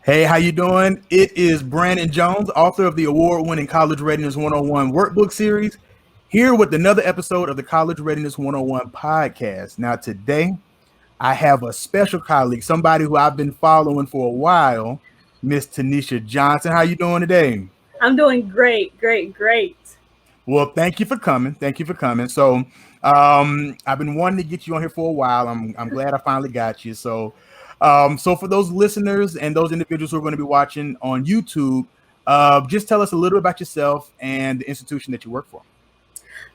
Hey, how you doing? It is Brannon Jones, author of the award-winning College Readiness 101 Workbook series, here with another episode of the College Readiness 101 podcast. Now, today, I have a special colleague, somebody who I've been following for a while, Miss Tanisha Johnson. How you doing today? I'm doing great, great, great. Well, thank you for coming. Thank you for coming. So, I've been wanting to get you on here for a while. I'm glad I finally got you. So for those listeners and those individuals who are going to be watching on YouTube, just tell us a little bit about yourself and the institution that you work for.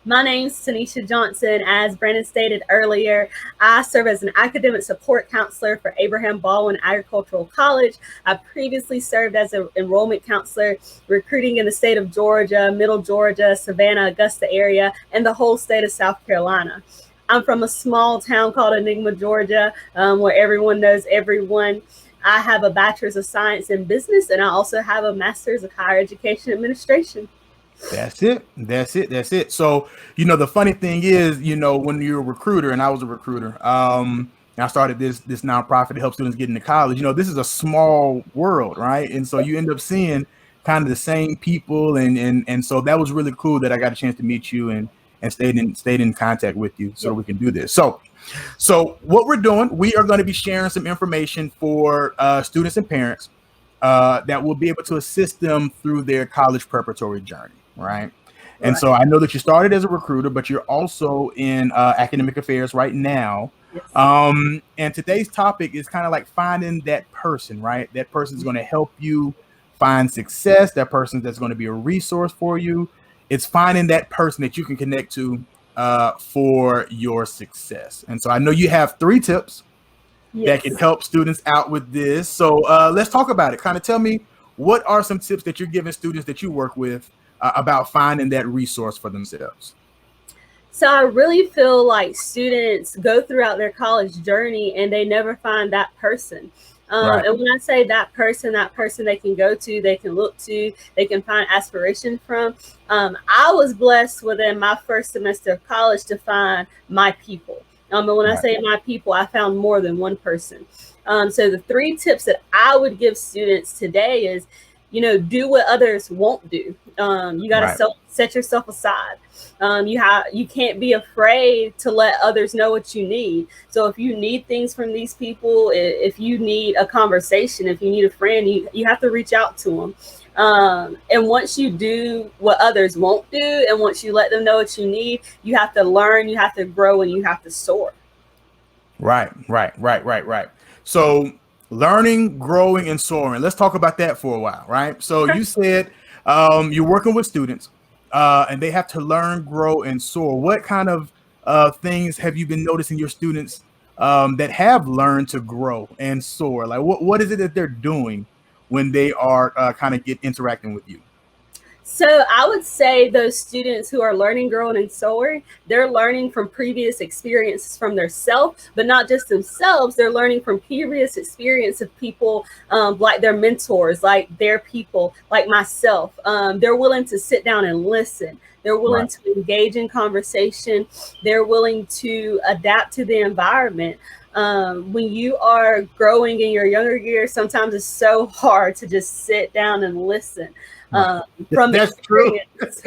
My name's Tanisha Johnson. As Brannon stated earlier, I serve as an academic support counselor for Abraham Baldwin Agricultural College. I previously served as an enrollment counselor, recruiting in the state of Georgia, Middle Georgia, Savannah, Augusta area, and the whole state of South Carolina. I'm from a small town called Enigma, Georgia, where everyone knows everyone. I have a bachelor's of science in business, and I also have a master's of higher education administration. That's it. So, the funny thing is, when you're a recruiter, and I was a recruiter, and I started this nonprofit to help students get into college. This is a small world, right? And so you end up seeing kind of the same people, and so that was really cool that I got a chance to meet you and stayed in contact with you so that we can do this. So what we're doing, we are going to be sharing some information for students and parents that will be able to assist them through their college preparatory journey, right? And so I know that you started as a recruiter, but you're also in academic affairs right now. Yes. And today's topic is kind of like finding that person, right? That person is going to help you find success. That person that's going to be a resource for you. It's finding that person that you can connect to for your success. And so I know you have 3 tips that can help students out with this. So let's talk about it. Kind of tell me, what are some tips that you're giving students that you work with about finding that resource for themselves? So I really feel like students go throughout their college journey and they never find that person. Right. And when I say that person they can go to, they can look to, they can find aspiration from. I was blessed within my first semester of college to find my people. And when I say my people, I found more than one person. So the 3 tips that I would give students today is, do what others won't do. You got to set yourself aside. You can't be afraid to let others know what you need. So if you need things from these people, if you need a conversation, if you need a friend, you have to reach out to them. And once you do what others won't do, and once you let them know what you need, you have to learn, you have to grow, and you have to soar. Right. So learning, growing, and soaring. Let's talk about that for a while, right? So you said you're working with students and they have to learn, grow, and soar. What kind of things have you been noticing your students that have learned to grow and soar? Like what is it that they're doing when they are kind of interacting with you? So I would say those students who are learning, growing, and soaring, they're learning from previous experiences from themselves, but not just themselves. They're learning from previous experience of people like their mentors, like their people, like myself. They're willing to sit down and listen. They're willing to engage in conversation. They're willing to adapt to the environment. When you are growing in your younger years, sometimes it's so hard to just sit down and listen. From experience,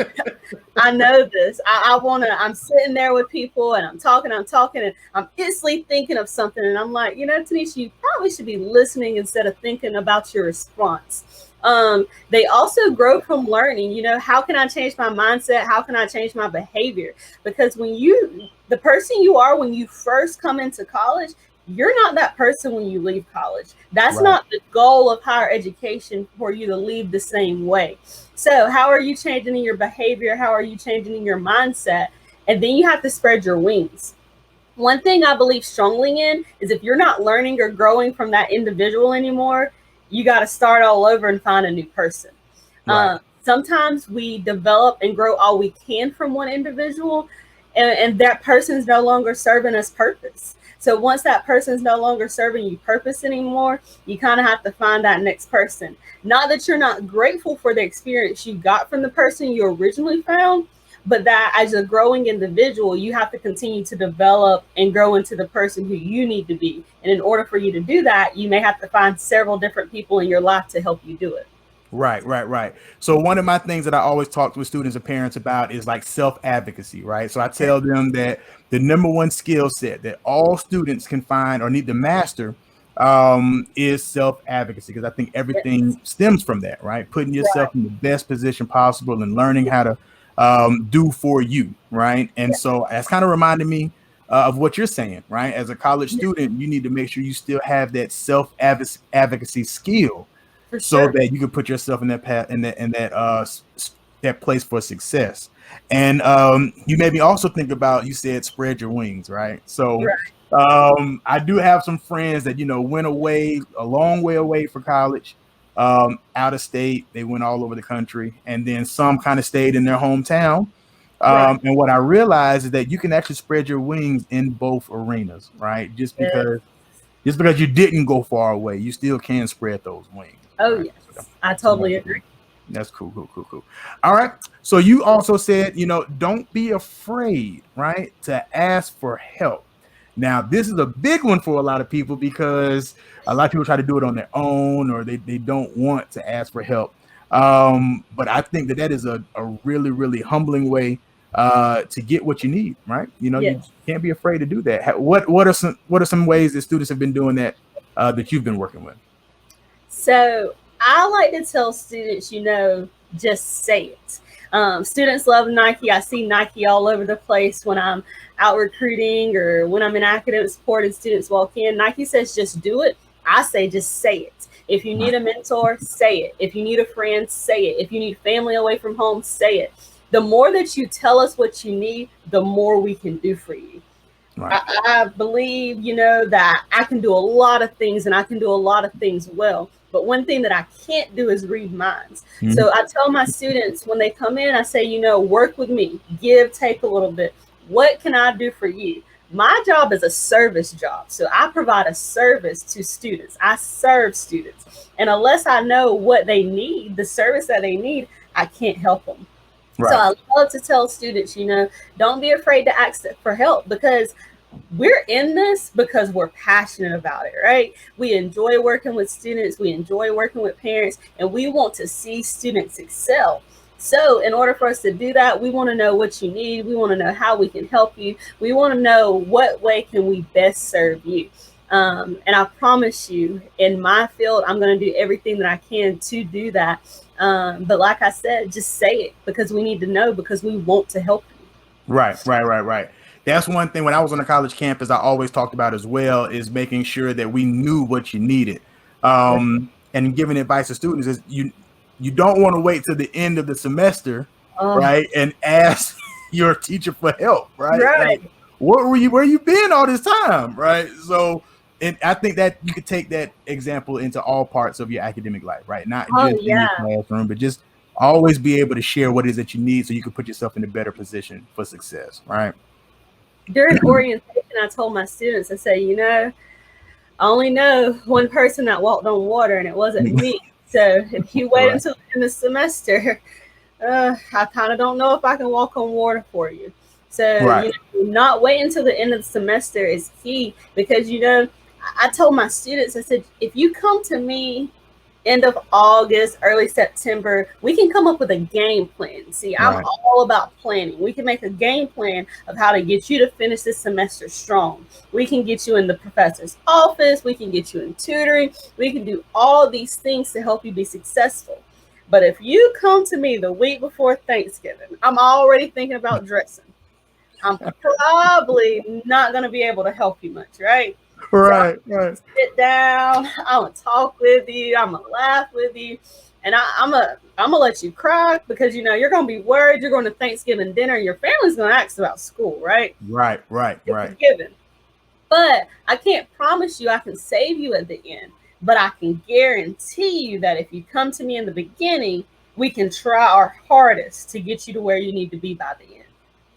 I know this. I'm sitting there with people and I'm talking, and I'm instantly thinking of something. And I'm like, Tanisha, you probably should be listening instead of thinking about your response. They also grow from learning, how can I change my mindset? How can I change my behavior? Because the person you are when you first come into college, you're not that person when you leave college. That's not the goal of higher education, for you to leave the same way. So how are you changing in your behavior? How are you changing in your mindset? And then you have to spread your wings. One thing I believe strongly in is if you're not learning or growing from that individual anymore, you got to start all over and find a new person. Sometimes we develop and grow all we can from one individual, and that person's no longer serving us purpose. So once that person's no longer serving you purpose anymore, you kind of have to find that next person. Not that you're not grateful for the experience you got from the person you originally found, but that as a growing individual, you have to continue to develop and grow into the person who you need to be. And in order for you to do that, you may have to find several different people in your life to help you do it. Right. So one of my things that I always talk with students and parents about is like self-advocacy, right? So I tell them that the number one skill set that all students can find or need to master is self-advocacy, because I think everything stems from that, right? Putting yourself in the best position possible and learning how to do for you, right? And so that's kind of reminded me of what you're saying, right? As a college student, you need to make sure you still have that self-advocacy skill, so that you can put yourself in that path, in that place for success. And you made me also think about, you said spread your wings, right? So I do have some friends that, went away a long way away for college, out of state. They went all over the country, and then some kind of stayed in their hometown. And what I realized is that you can actually spread your wings in both arenas, right? Just because you didn't go far away, you still can spread those wings. Oh, right? Yes. I totally agree. That's cool. All right. So you also said, don't be afraid, right, to ask for help. Now, this is a big one for a lot of people, because a lot of people try to do it on their own, or they don't want to ask for help. But I think that is a really, really humbling way to get what you need, right? You can't be afraid to do that. What are some ways that students have been doing that that you've been working with? So I like to tell students, just say it. Students love Nike. I see Nike all over the place when I'm out recruiting or when I'm in academic support and students walk in. Nike says, just do it. I say, just say it. If you need a mentor, say it. If you need a friend, say it. If you need family away from home, say it. The more that you tell us what you need, the more we can do for you. Right. I believe, that I can do a lot of things, and I can do a lot of things well. But one thing that I can't do is read minds. Mm-hmm. So I tell my students when they come in, I say, work with me, give, take a little bit. What can I do for you? My job is a service job. So I provide a service to students. I serve students. And unless I know what they need, the service that they need, I can't help them. Right. So I love to tell students, don't be afraid to ask for help, because we're in this because we're passionate about it, right? We enjoy working with students. We enjoy working with parents, and we want to see students excel. So in order for us to do that, we want to know what you need. We want to know how we can help you. We want to know what way can we best serve you. And I promise you, in my field, I'm going to do everything that I can to do that. But like I said, just say it, because we need to know, because we want to help you. Right. That's one thing when I was on the college campus, I always talked about as well, is making sure that we knew what you needed. And giving advice to students is you don't want to wait till the end of the semester, right, and ask your teacher for help, right? Like, where you been all this time, right? So, and I think that you could take that example into all parts of your academic life, right? Not just in your classroom, but just always be able to share what it is that you need, so you can put yourself in a better position for success, right? During orientation, I told my students, I said, I only know one person that walked on water, and it wasn't me. So if you wait until the end of the semester, I kind of don't know if I can walk on water for you. So not wait until the end of the semester is key, because I told my students, I said, if you come to me end of August, early September, we can come up with a game plan. See, I'm all about planning. We can make a game plan of how to get you to finish this semester strong. We can get you in the professor's office. We can get you in tutoring. We can do all these things to help you be successful. But if you come to me the week before Thanksgiving, I'm already thinking about dressing. I'm probably not going to be able to help you much, right? Right. Sit down. I'm gonna talk with you. I'm gonna laugh with you, and I'm gonna let you cry, because you're gonna be worried. You're going to Thanksgiving dinner. Your family's gonna ask about school, right? Right. Given. But I can't promise you I can save you at the end. But I can guarantee you that if you come to me in the beginning, we can try our hardest to get you to where you need to be by the end.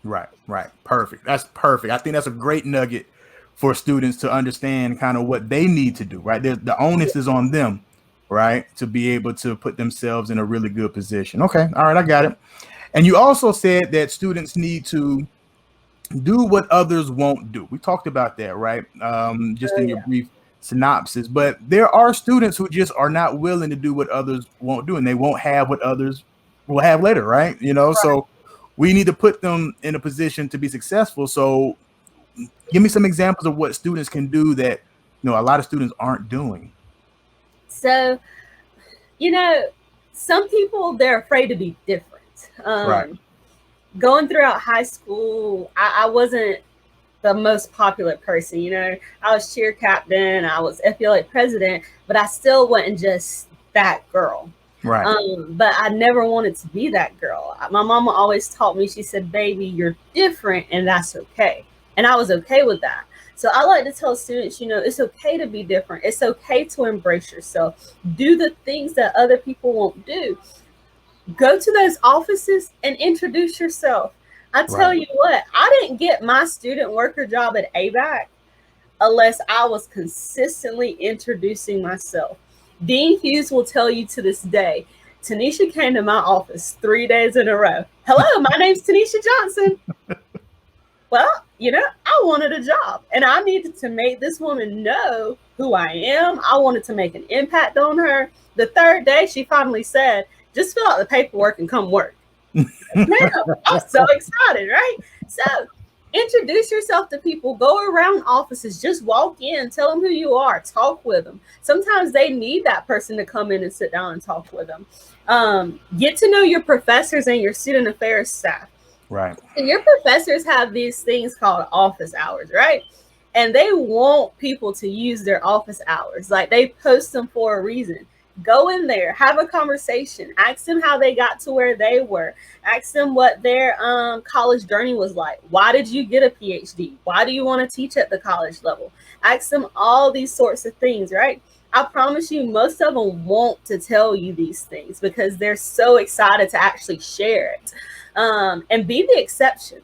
Right. Perfect. That's perfect. I think that's a great nugget for students to understand kind of what they need to do, right? The onus is on them, right, to be able to put themselves in a really good position. Okay. All right. I got it. And you also said that students need to do what others won't do. We talked about that, right? Just Oh, in your yeah. brief synopsis. But there are students who just are not willing to do what others won't do, and they won't have what others will have later, right? So we need to put them in a position to be successful. So give me some examples of what students can do that a lot of students aren't doing. So, some people, they're afraid to be different. Right. Going throughout high school, I wasn't the most popular person. I was cheer captain, I was FBLA president, but I still wasn't just that girl. Right. But I never wanted to be that girl. My mama always taught me, she said, baby, you're different and that's okay. And I was okay with that. So I like to tell students, it's okay to be different. It's okay to embrace yourself. Do the things that other people won't do. Go to those offices and introduce yourself. I tell you what, I didn't get my student worker job at ABAC unless I was consistently introducing myself. Dean Hughes will tell you to this day, Tanisha came to my office 3 days in a row. Hello, my name's Tanisha Johnson. Well, I wanted a job and I needed to make this woman know who I am. I wanted to make an impact on her. The third day, she finally said, just fill out the paperwork and come work. Now, I'm so excited, right? So introduce yourself to people, go around offices, just walk in, tell them who you are, talk with them. Sometimes they need that person to come in and sit down and talk with them. Get to know your professors and your student affairs staff. Right. And your professors have these things called office hours, right? And they want people to use their office hours. Like they post them for a reason. Go in there, have a conversation, ask them how they got to where they were, ask them what their college journey was like. Why did you get a PhD? Why do you want to teach at the college level? Ask them all these sorts of things, right? I promise you, most of them want to tell you these things because they're so excited to actually share it. And be the exception.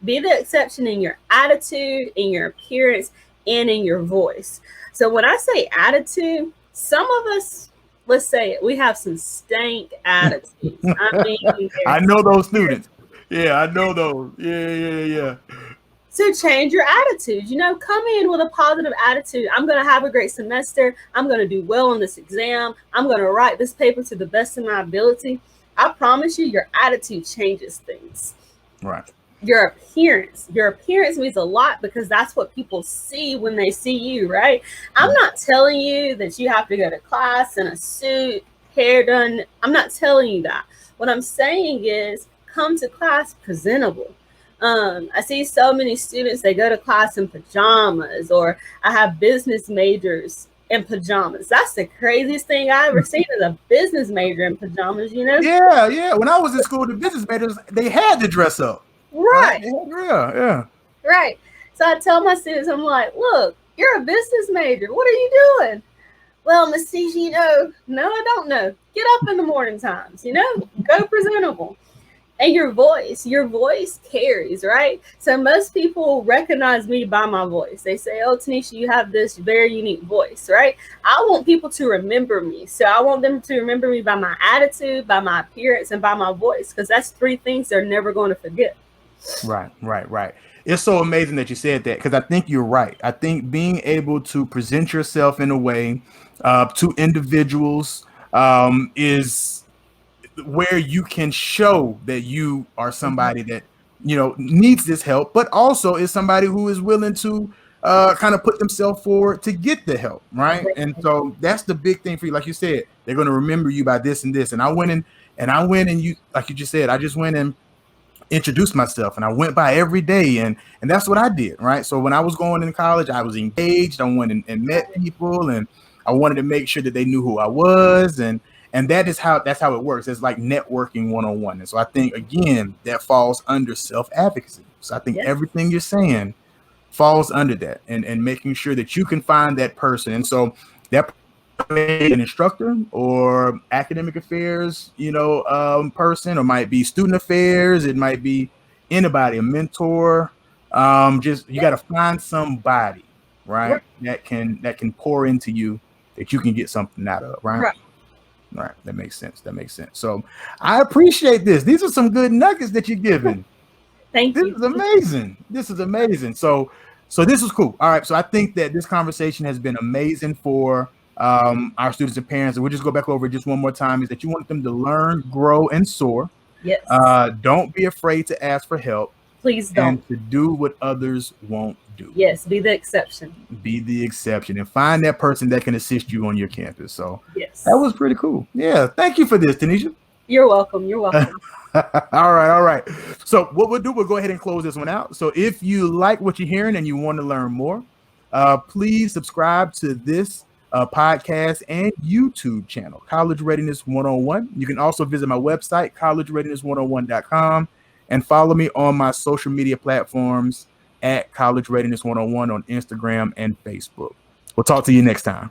Be the exception in your attitude, in your appearance, and in your voice. So when I say attitude, some of us, let's say it, we have some stank attitudes. I know those students. Yeah, I know those. Yeah. So change your attitude. Come in with a positive attitude. I'm going to have a great semester. I'm going to do well on this exam. I'm going to write this paper to the best of my ability. I promise you, your attitude changes things. Right. Your appearance means a lot because that's what people see when they see you, right? I'm not telling you that you have to go to class in a suit, hair done. I'm not telling you that. What I'm saying is come to class presentable. I see so many students, they go to class in pajamas, or I have business majors in pajamas. That's the craziest thing I ever seen is a business major in pajamas, Yeah. When I was in school, the business majors, they had to dress up. Right. Yeah. Right. So I tell my students, I'm like, look, you're a business major. What are you doing? Well, Miss C, no, I don't know. Get up in the morning times, go presentable. And your voice carries, right? So most people recognize me by my voice. They say, oh, Tanisha, you have this very unique voice, right? I want people to remember me. So I want them to remember me by my attitude, by my appearance, and by my voice, because that's three things they're never going to forget. Right. It's so amazing that you said that, because I think you're right. I think being able to present yourself in a way to individuals is where you can show that you are somebody that needs this help, but also is somebody who is willing to kind of put themselves forward to get the help, right? And so that's the big thing for you. Like you said, they're going to remember you by this and this. And I went and you, like you just said, I just went and introduced myself, and I went by every day, and that's what I did, right? So when I was going in college, I was engaged. I went and met people, and I wanted to make sure that they knew who I was, and that's how it works. It's like networking one-on-one. And so I think, again, that falls under self-advocacy. So I think everything you're saying falls under that, and making sure that you can find that person. And so that an instructor or academic affairs, person, or might be student affairs. It might be anybody, a mentor. Just you got to find somebody, right, that can pour into you, that you can get something out of, right? All right, that makes sense. That makes sense. So I appreciate this. These are some good nuggets that you're giving. Thank This you. is amazing. This is amazing. So this is cool. All right. So I think that this conversation has been amazing for our students and parents. And we'll just go back over it just one more time. Is that you want them to learn, grow, and soar. Yes. Don't be afraid to ask for help. Please don't. And to do what others won't do. Yes, be the exception. Be the exception and find that person that can assist you on your campus. So yes, that was pretty cool. Yeah. Thank you for this, Tanisha. You're welcome. You're welcome. All right. So what we'll do, we'll go ahead and close this one out. So if you like what you're hearing and you want to learn more, please subscribe to this podcast and YouTube channel, College Readiness 101. You can also visit my website, collegereadiness101.com, and follow me on my social media platforms at College Readiness 101 on Instagram and Facebook. We'll talk to you next time.